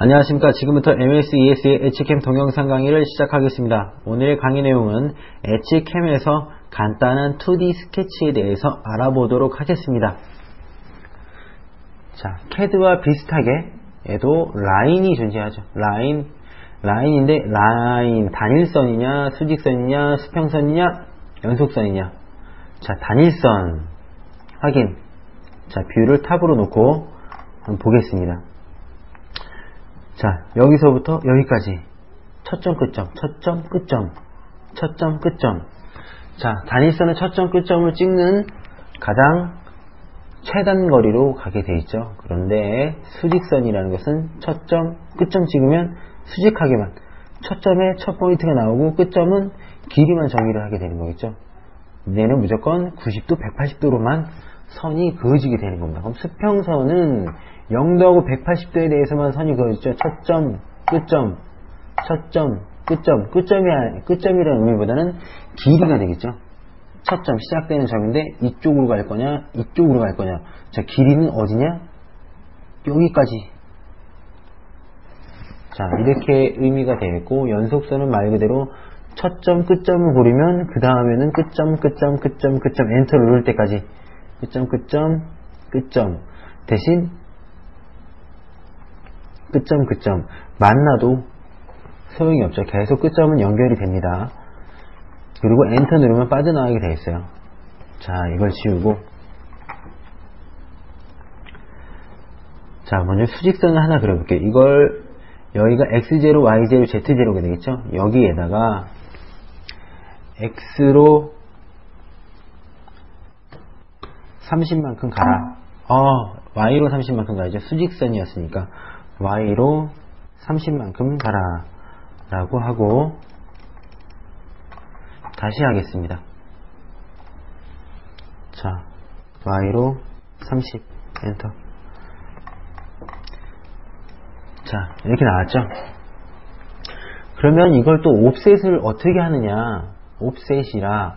안녕하십니까. 지금부터 MS ES의 엣지캠 동영상 강의를 시작하겠습니다. 오늘의 강의 내용은 엣지캠에서 간단한 2D 스케치에 대해서 알아보도록 하겠습니다. 자, CAD와 비슷하게 얘도 라인이 존재하죠. 라인인데 라인 단일선이냐 수직선이냐 수평선이냐 연속선이냐. 자, 단일선 확인. 자, 뷰를 탑으로 놓고 한번 보겠습니다. 자, 여기서부터 여기까지 첫점 끝점 첫점 끝점 첫점 끝점. 자, 단일선의 첫점 끝점을 찍는 가장 최단 거리로 가게 돼 있죠. 그런데 수직선이라는 것은 첫점 끝점 찍으면 수직하게만 첫점에 첫 포인트가 나오고 끝점은 길이만 정의를 하게 되는 거겠죠. 얘는 무조건 90도 180도로만 선이 그어지게 되는 겁니다. 그럼 수평선은 0도하고 180도에 대해서만 선이 그어지죠. 첫점, 끝점, 첫점, 끝점. 끝점이라는 의미보다는 길이가 되겠죠. 첫점, 시작되는 점인데 이쪽으로 갈 거냐, 이쪽으로 갈 거냐. 자, 길이는 어디냐? 여기까지. 자, 이렇게 의미가 되겠고, 연속선은 말 그대로 첫점, 끝점을 고르면 그 다음에는 끝점, 엔터를 누를 때까지 끝점 대신 끝점 만나도 소용이 없죠. 계속 끝점은 연결이 됩니다. 그리고 엔터 누르면 빠져나가게 되어 있어요. 자, 이걸 지우고, 자, 먼저 수직선을 하나 그려볼게요. 이걸 여기가 x0, y0, z0가 되겠죠. 여기에다가 x로 30만큼 가라. y로 30만큼 가야죠. 수직선이었으니까 y로 30만큼 가라 라고 하고 다시 하겠습니다. 자, y로 30 엔터. 자, 이렇게 나왔죠. 그러면 이걸 또 옵셋을 어떻게 하느냐. 옵셋이라,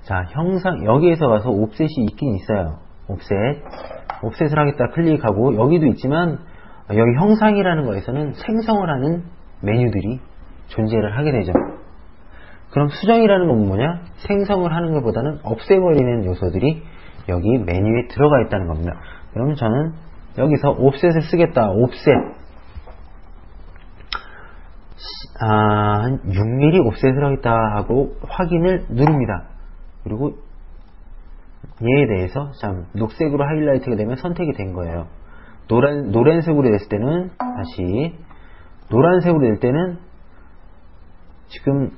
자, 형상, 여기에서 가서 옵셋이 있긴 있어요. 옵셋을 하겠다 클릭하고, 여기도 있지만 여기 형상이라는 거에서는 생성을 하는 메뉴들이 존재를 하게 되죠. 그럼 수정이라는 건 뭐냐? 생성을 하는 것보다는 없애버리는 요소들이 여기 메뉴에 들어가 있다는 겁니다. 그러면 저는 여기서 옵셋을 쓰겠다. 옵셋 한 6mm 옵셋을 하겠다 하고 확인을 누릅니다. 그리고 얘에 대해서 참 녹색으로 하이라이트가 되면 선택이 된 거예요. 노란색으로 됐을 때는 다시, 노란색으로 될 때는 지금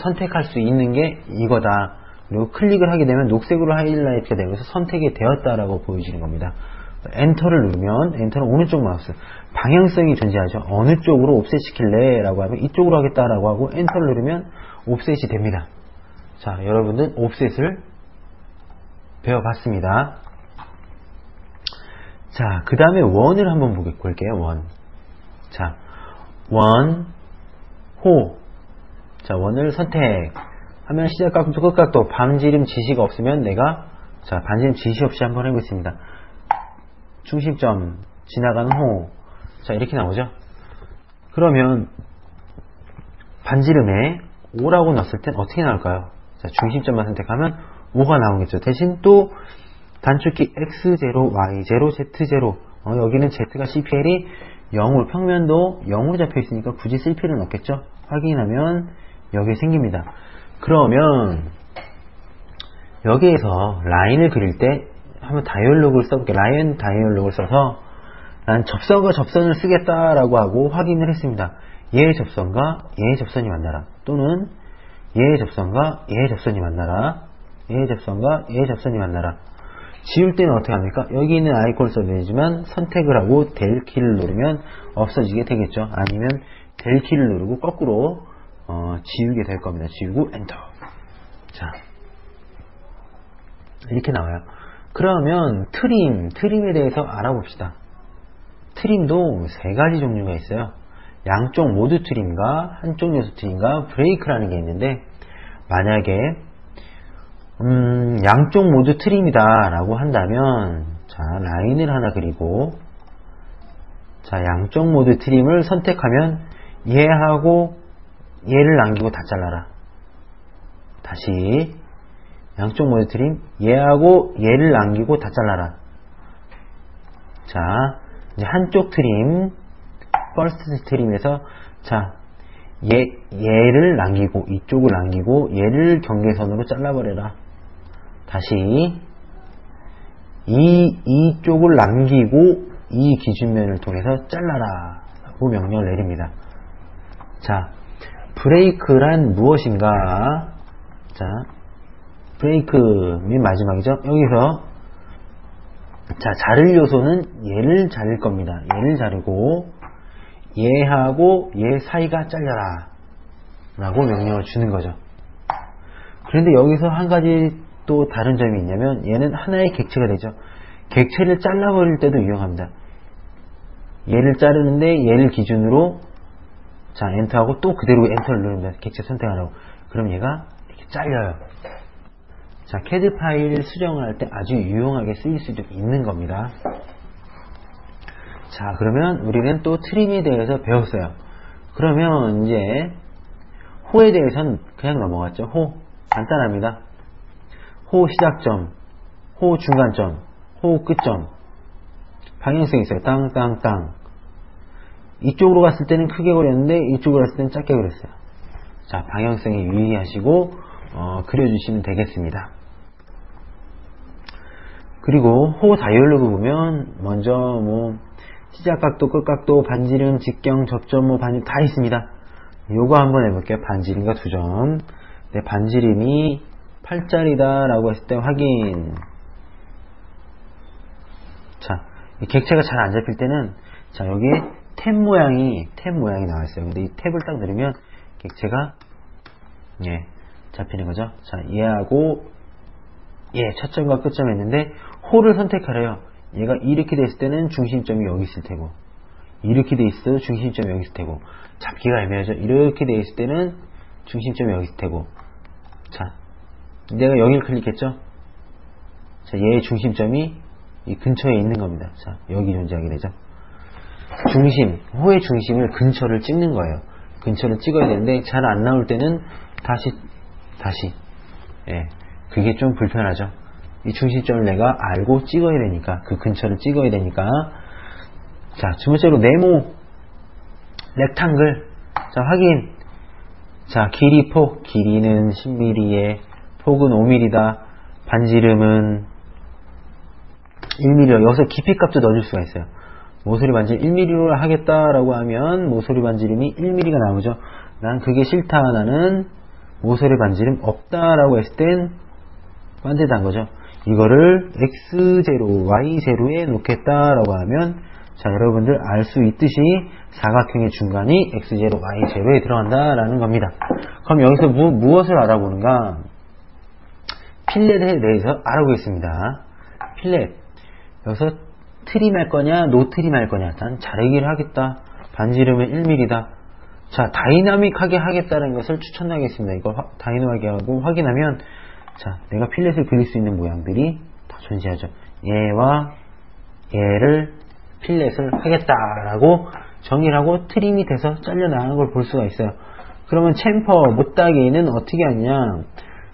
선택할 수 있는 게 이거다. 그리고 클릭을 하게 되면 녹색으로 하이라이트가 되면서 선택이 되었다라고 보여지는 겁니다. 엔터를 누르면, 엔터는 오른쪽 마우스 방향성이 존재하죠. 어느 쪽으로 옵셋 시킬래? 라고 하면 이쪽으로 하겠다라고 하고 엔터를 누르면 옵셋이 됩니다. 자, 여러분들 옵셋을 배워봤습니다. 자, 그 다음에 원을 한번 볼게요. 원. 자, 호. 자, 원을 선택하면 시작각도 끝각도 반지름 지시가 없으면 내가, 자, 반지름 지시 없이 한번 해보겠습니다. 중심점 지나가는 호. 자, 이렇게 나오죠. 그러면 반지름에 5라고 넣었을 땐 어떻게 나올까요? 자, 중심점만 선택하면 5가 나오겠죠. 대신 또 단축키 X0, Y0, Z0. 여기는 Z가 CPL이 0으로, 평면도 0으로 잡혀 있으니까 굳이 쓸 필요는 없겠죠. 확인하면 여기 생깁니다. 그러면 여기에서 라인을 그릴 때 한번 다이얼로그를 써볼게요. 라인 다이얼로그를 써서 난 접선과 접선을 쓰겠다라고 하고 확인을 했습니다. 얘의 접선과 얘의 접선이 만나라. 또는 얘의 접선과 얘의 접선이 만나라. 얘의 접선과 얘의 접선이 만나라. 지울 때는 어떻게 합니까? 여기 있는 아이콘을 써도 되지만 선택을 하고 델 키를 누르면 없어지게 되겠죠. 아니면 델 키를 누르고 거꾸로 지우게 될 겁니다. 지우고 엔터. 자, 이렇게 나와요. 그러면 트림에 대해서 알아봅시다. 트림도 세 가지 종류가 있어요. 양쪽 모두 트림과 한쪽 요소 트림과 브레이크라는 게 있는데, 만약에 양쪽 모두 트림이다 라고 한다면, 자, 라인을 하나 그리고, 자, 양쪽 모두 트림을 선택하면 얘하고 얘를 남기고 다 잘라라. 다시 양쪽 모두 트림, 얘하고 얘를 남기고 다 잘라라. 자, 이제 한쪽 트림, 퍼스트 트림에서 자, 얘를 남기고 이쪽을 남기고 얘를 경계선으로 잘라버려라. 다시 이쪽을 남기고 이 기준면을 통해서 잘라라 라고 명령을 내립니다. 자, 브레이크란 무엇인가? 자, 브레이크 맨 마지막이죠. 여기서 자, 자를 요소는 얘를 자를 겁니다. 얘를 자르고 얘하고 얘 사이가 잘려라 라고 명령을 주는 거죠. 그런데 여기서 한 가지 또 다른 점이 있냐면 얘는 하나의 객체가 되죠. 객체를 잘라버릴 때도 유용합니다. 얘를 자르는데 얘를 기준으로 자, 엔터하고 또 그대로 엔터를 누릅니다. 객체 선택하라고. 그럼 얘가 이렇게 잘려요. 자, CAD 파일 수정을 할 때 아주 유용하게 쓰일 수도 있는 겁니다. 자, 그러면 우리는 또 트림에 대해서 배웠어요. 그러면 이제 호에 대해서는 그냥 넘어갔죠. 호 간단합니다. 호 시작점, 호 중간점, 호 끝점. 방향성이 있어요. 땅땅땅. 이쪽으로 갔을 때는 크게 그렸는데 이쪽으로 갔을 때는 작게 그렸어요. 자, 방향성에 유의하시고 그려주시면 되겠습니다. 그리고 호 다이얼로그 보면 먼저 뭐 시작각도, 끝각도, 반지름, 직경, 접점, 뭐 반지름 다 있습니다. 요거 한번 해볼게요. 반지름과 두점. 네, 반지름이 8짜리다 라고 했을 때 확인. 자, 이 객체가 잘 안 잡힐 때는 자, 여기에 탭 모양이 나와 있어요. 근데 이 탭을 딱 누르면 객체가 예, 잡히는 거죠. 자, 얘하고 예, 첫점과 끝점이 있는데 호를 선택하래요. 얘가 이렇게 됐을 때는 중심점이 여기 있을 테고, 이렇게 돼 있어도 중심점이 여기 있을 테고, 잡기가 애매하죠. 이렇게 돼 있을 때는 중심점이 여기 있을 테고. 자, 내가 여기를 클릭했죠. 자, 얘의 중심점이 이 근처에 있는 겁니다. 자, 여기 존재하게 되죠. 중심, 호의 중심을 근처를 찍는 거예요. 근처를 찍어야 되는데 잘 안 나올 때는 다시 예, 그게 좀 불편하죠. 이 중심점을 내가 알고 찍어야 되니까, 그 근처를 찍어야 되니까. 자, 두 번째로 네모 렉탕글. 자, 확인. 자, 길이 폭, 길이는 10mm에 폭은 5mm다. 반지름은 1mm. 여기서 깊이 값도 넣어줄 수가 있어요. 모서리 반지름 1mm로 하겠다라고 하면 모서리 반지름이 1mm가 나오죠. 난 그게 싫다, 나는 모서리 반지름 없다라고 했을 땐 반대단 거죠. 이거를 x0, y0에 놓겠다라고 하면 자, 여러분들 알 수 있듯이 사각형의 중간이 x0, y0에 들어간다라는 겁니다. 그럼 여기서 무엇을 알아보는가? 필렛에 대해서 알아보겠습니다. 필렛. 여기서 트림할 거냐, 노 트림할 거냐. 난 자르기를 하겠다. 반지름은 1mm다. 자, 다이나믹하게 하겠다는 것을 추천하겠습니다. 이거 다이나믹하게 하고 확인하면 자, 내가 필렛을 그릴 수 있는 모양들이 다 존재하죠. 얘와 얘를 필렛을 하겠다라고 정의를 하고 트림이 돼서 잘려나가는 걸 볼 수가 있어요. 그러면 챔퍼, 못따기는 어떻게 하냐?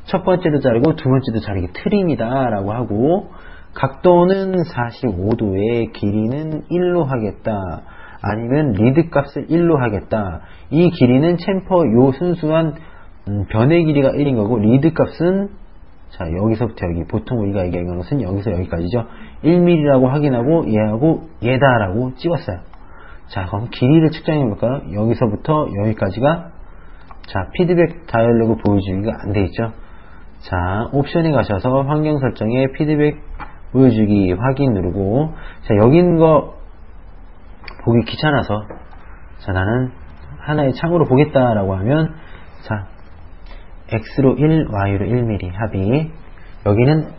첫 번째도 자르고 두 번째도 자르기 트림이다 라고 하고, 각도는 45도에 길이는 1로 하겠다. 아니면 리드 값을 1로 하겠다. 이 길이는 챔퍼 요 순수한 변의 길이가 1인 거고, 리드 값은 자, 여기서부터 여기, 보통 우리가 얘기하는 것은 여기서 여기까지죠. 1mm라고 확인하고 얘하고 얘다라고 찍었어요. 자, 그럼 길이를 측정해 볼까요? 여기서부터 여기까지가 자, 피드백 다이얼로그 보여주기가 안 돼 있죠. 자, 옵션에 가셔서 환경 설정에 피드백 보여주기 확인 누르고, 자, 여기 있는 거 보기 귀찮아서 자, 나는 하나의 창으로 보겠다라고 하면 자, X로 1, Y로 1mm 합의. 여기는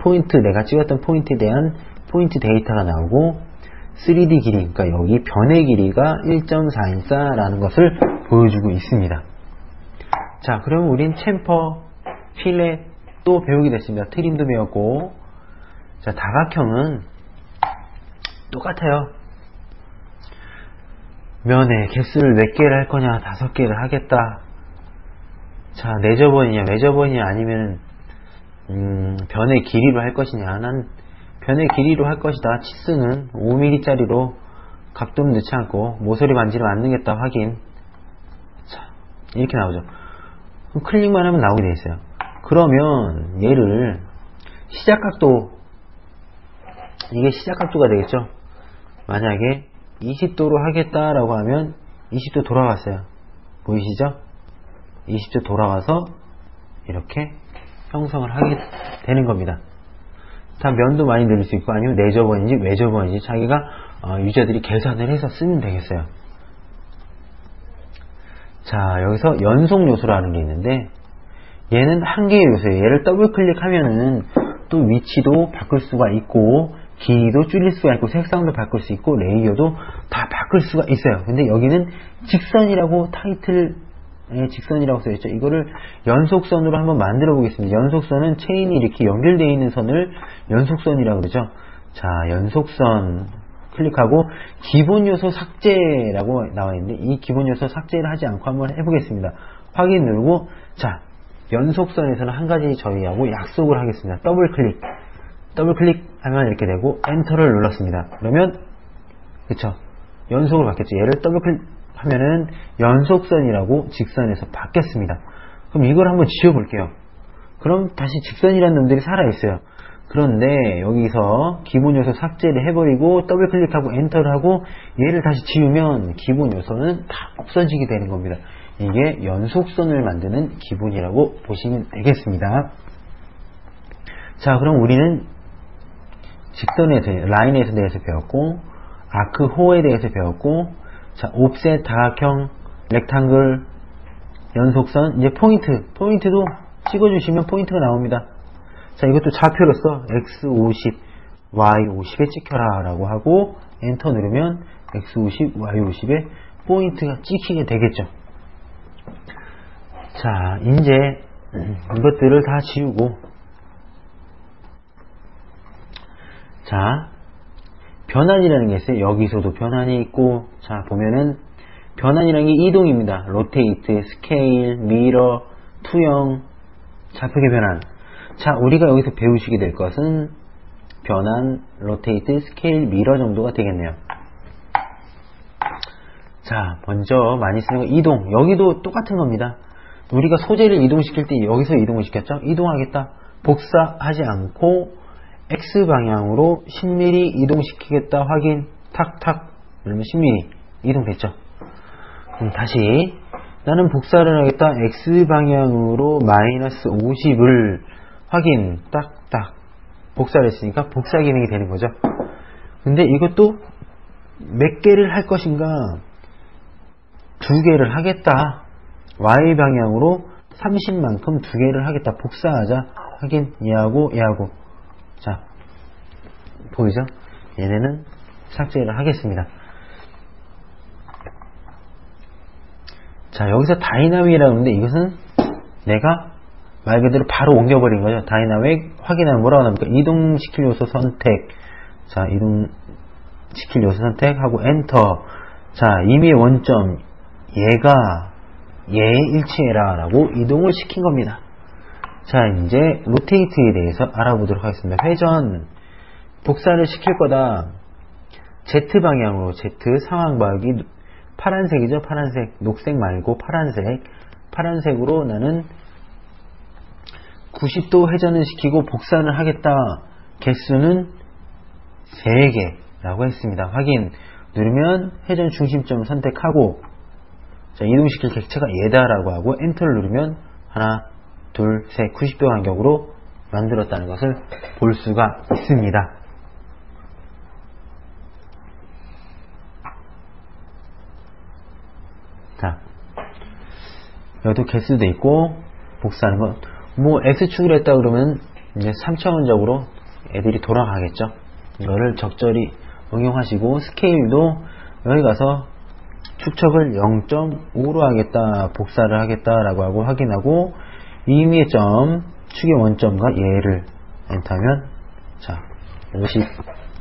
포인트, 내가 찍었던 포인트에 대한 포인트 데이터가 나오고 3D 길이, 그러니까 여기 변의 길이가 1.414라는 것을 보여주고 있습니다. 자, 그럼 우린 챔퍼, 필렛 또 배우게 됐습니다. 트림도 배웠고. 자, 다각형은 똑같아요. 면에 개수를 몇 개를 할 거냐, 5개를 하겠다. 자, 내저번이냐, 외저번이냐, 아니면 변의 길이로 할 것이냐. 난 변의 길이로 할 것이다. 치수는 5mm짜리로 각도는 넣지 않고 모서리 반지를 만들겠다 확인. 자, 이렇게 나오죠. 그럼 클릭만 하면 나오게 되어 있어요. 그러면 얘를 시작각도, 이게 시작각도가 되겠죠. 만약에 20도로 하겠다라고 하면 20도 돌아갔어요. 보이시죠? 20도 돌아가서 이렇게 형성을 하게 되는 겁니다. 다 면도 많이 늘릴 수 있고, 아니면 내저번인지 외저번인지 자기가 유저들이 계산을 해서 쓰면 되겠어요. 자, 여기서 연속 요소라는 게 있는데, 얘는 한 개의 요소예요. 얘를 더블 클릭하면은 또 위치도 바꿀 수가 있고, 길이도 줄일 수가 있고, 색상도 바꿀 수 있고, 레이어도 다 바꿀 수가 있어요. 근데 여기는 직선이라고 타이틀, 직선이라고 써있죠. 이거를 연속선으로 한번 만들어 보겠습니다. 연속선은 체인이 이렇게 연결되어 있는 선을 연속선이라고 그러죠. 자, 연속선 클릭하고 기본 요소 삭제라고 나와 있는데, 이 기본 요소 삭제를 하지 않고 한번 해보겠습니다. 확인 누르고, 자, 연속선에서는 한 가지 저희하고 약속을 하겠습니다. 더블 클릭하면 이렇게 되고 엔터를 눌렀습니다. 그러면 그쵸, 연속으로 바뀌었죠. 얘를 더블 클릭하면은 연속선이라고 직선에서 바뀌었습니다. 그럼 이걸 한번 지워볼게요. 그럼 다시 직선이라는 놈들이 살아있어요. 그런데 여기서 기본 요소 삭제를 해버리고 더블 클릭하고 엔터를 하고 얘를 다시 지우면 기본 요소는 다 없어지게 되는 겁니다. 이게 연속선을 만드는 기본이라고 보시면 되겠습니다. 자, 그럼 우리는 직선에 대해서, 라인에 대해서 배웠고, 아크 호에 대해서 배웠고, 자, 옵셋, 다각형, 렉탱글, 연속선, 이제 포인트도 찍어주시면 포인트가 나옵니다. 자, 이것도 좌표로서 x50, y50에 찍혀라 라고 하고 엔터 누르면 x50, y50에 포인트가 찍히게 되겠죠. 자, 이제 이것들을 다 지우고, 자, 변환이라는 게 있어요. 여기서도 변환이 있고, 자, 보면은 변환이라는 게 이동입니다. 로테이트, 스케일, 미러, 투영, 좌표계 변환. 자, 우리가 여기서 배우시게 될 것은 변환, 로테이트, 스케일, 미러 정도가 되겠네요. 자, 먼저 많이 쓰는 거 이동. 여기도 똑같은 겁니다. 우리가 소재를 이동시킬 때 여기서 이동을 시켰죠. 이동하겠다. 복사하지 않고 X방향으로 10mm 이동시키겠다 확인. 탁탁 누르면 10mm 이동됐죠. 그럼 다시 나는 복사를 하겠다. X방향으로 마이너스 50을 확인. 딱딱 복사를 했으니까 복사 기능이 되는 거죠. 근데 이것도 몇 개를 할 것인가, 2개를 하겠다. Y방향으로 30만큼 2개를 하겠다. 복사하자. 확인. 얘하고 얘하고. 자, 보이죠? 얘네는 삭제를 하겠습니다. 자, 여기서 다이나믹이라고 하는데 이것은 내가 말 그대로 바로 옮겨버린 거죠. 다이나믹 확인하면 뭐라고 나옵니까? 이동시킬 요소 선택. 자, 이동시킬 요소 선택하고 엔터. 자, 임의의 원점 얘가 얘에 일치해라 라고 이동을 시킨 겁니다. 자, 이제 로테이트에 대해서 알아보도록 하겠습니다. 회전, 복사를 시킬 거다. Z방향으로, Z 상황 봐기 파란색이죠. 파란색, 녹색 말고 파란색으로 나는 90도 회전을 시키고 복사를 하겠다. 개수는 3개라고 했습니다. 확인 누르면 회전 중심점을 선택하고, 자, 이동시킬 객체가 얘다라고 하고 엔터를 누르면 하나, 둘, 셋, 90도 간격으로 만들었다는 것을 볼 수가 있습니다. 자, 여기도 개수도 있고 복사하는 것, 뭐 X축을 했다 그러면 이제 3차원적으로 애들이 돌아가겠죠. 이거를 적절히 응용하시고, 스케일도 여기 가서 축척을 0.5로 하겠다, 복사를 하겠다라고 하고 확인하고, 임의의 점, 축의 원점과 얘를 엔터하면, 자,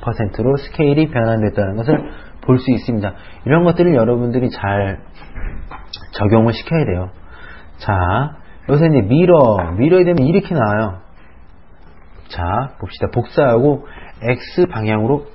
20%로 스케일이 변환됐다는 것을 볼 수 있습니다. 이런 것들을 여러분들이 잘 적용을 시켜야 돼요. 자, 여기서 이제 미러에 되면 이렇게 나와요. 자, 봅시다. 복사하고 X 방향으로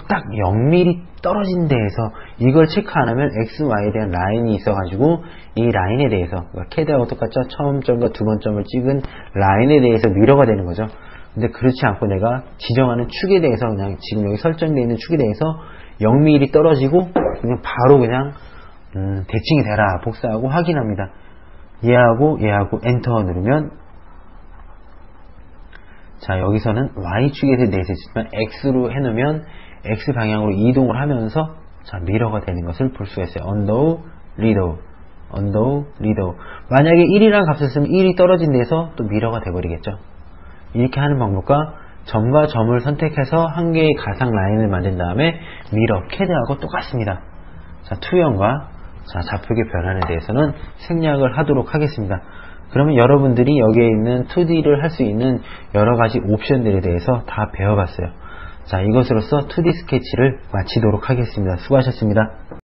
딱 0mm 떨어진 데에서 이걸 체크 안 하면 X, Y에 대한 라인이 있어가지고 이 라인에 대해서, 그러니까 캐드하고 똑같죠? 처음 점과 두 번 점을 찍은 라인에 대해서 미러가 되는 거죠. 근데 그렇지 않고 내가 지정하는 축에 대해서 그냥 지금 여기 설정되어 있는 축에 대해서 0mm 떨어지고 그냥 바로 그냥 대칭이 되라. 복사하고 확인합니다. 얘하고 엔터 누르면, 자, 여기서는 Y축에 대해서 있지만 X로 해놓으면 X 방향으로 이동을 하면서 자, 미러가 되는 것을 볼 수가 있어요. 언더우, 리더우, 언더우, 리더우. 만약에 1이라는 값을 쓰면 1이 떨어진 데서 또 미러가 돼버리겠죠. 이렇게 하는 방법과 점과 점을 선택해서 한 개의 가상 라인을 만든 다음에 미러, 캐드하고 똑같습니다. 자, 투영과 자, 좌표의 변환에 대해서는 생략을 하도록 하겠습니다. 그러면 여러분들이 여기에 있는 2D를 할 수 있는 여러가지 옵션들에 대해서 다 배워봤어요. 자, 이것으로써 2D 스케치를 마치도록 하겠습니다. 수고하셨습니다.